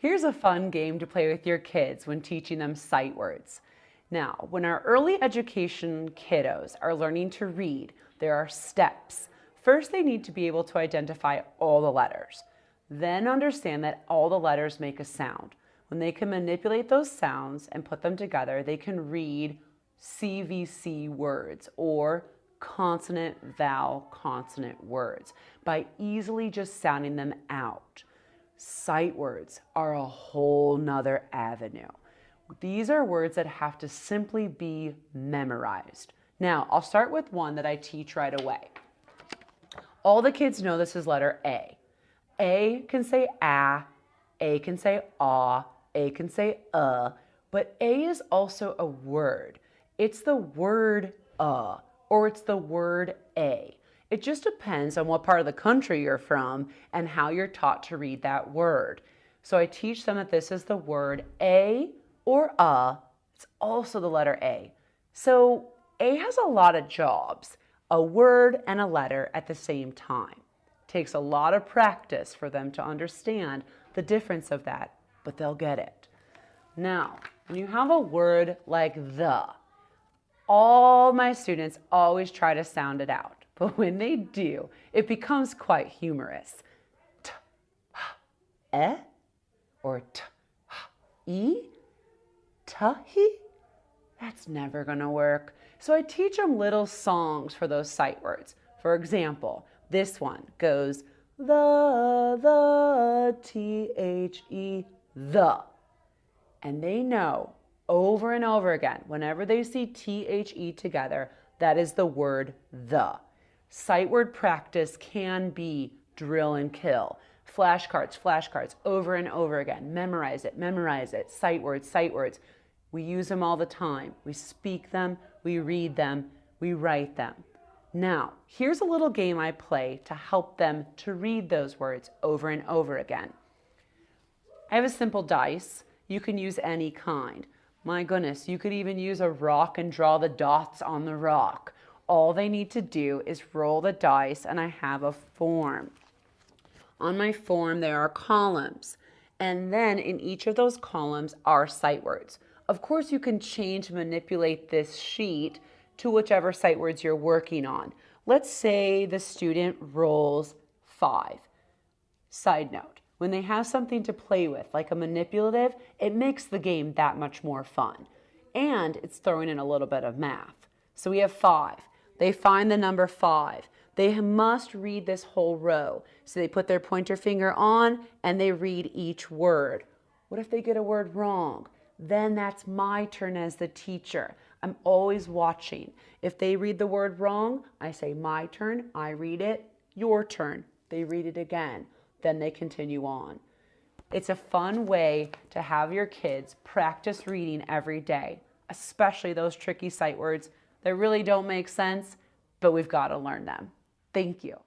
Here's a fun game to play with your kids when teaching them sight words. Now, when our early education kiddos are learning to read, there are steps. First, they need to be able to identify all the letters. Then understand that all the letters make a sound. When they can manipulate those sounds and put them together, they can read CVC words or consonant, vowel, consonant words by easily just sounding them out. Sight words are a whole nother avenue. These are words that have to simply be memorized. Now, I'll start with one that I teach right away. All the kids know this is letter A. A can say A can say A can say but A is also a word. It's the word or it's the word A. It just depends on what part of the country you're from and how you're taught to read that word. So I teach them that this is the word A or It's also the letter A. So A has a lot of jobs, a word and a letter at the same time. It takes a lot of practice for them to understand the difference of that, but they'll get it. Now, when you have a word like the, all my students always try to sound it out. But when they do, it becomes quite humorous. T, h, e, or t, h, e, he. That's never gonna work. So I teach them little songs for those sight words. For example, this one goes the, T-H-E, the. And they know over and over again, whenever they see T-H-E together, that is the word the. Sight word practice can be drill and kill. Flashcards, over and over again. Memorize it. Sight words. We use them all the time. We speak them, we read them, we write them. Now, here's a little game I play to help them to read those words over and over again. I have a simple dice. You can use any kind. My goodness, you could even use a rock and draw the dots on the rock. All they need to do is roll the dice, and I have a form. On my form, there are columns, and then in each of those columns are sight words. Of course, you can change and manipulate this sheet to whichever sight words you're working on. Let's say the student rolls 5. Side note, when they have something to play with, like a manipulative, it makes the game that much more fun. And it's throwing in a little bit of math. So we have 5. They find the number 5. They must read this whole row. So they put their pointer finger on and they read each word. What if they get a word wrong? Then that's my turn as the teacher. I'm always watching. If they read the word wrong, I say my turn, I read it, your turn. They read it again. Then they continue on. It's a fun way to have your kids practice reading every day, especially those tricky sight words that really don't make sense, but we've got to learn them. Thank you.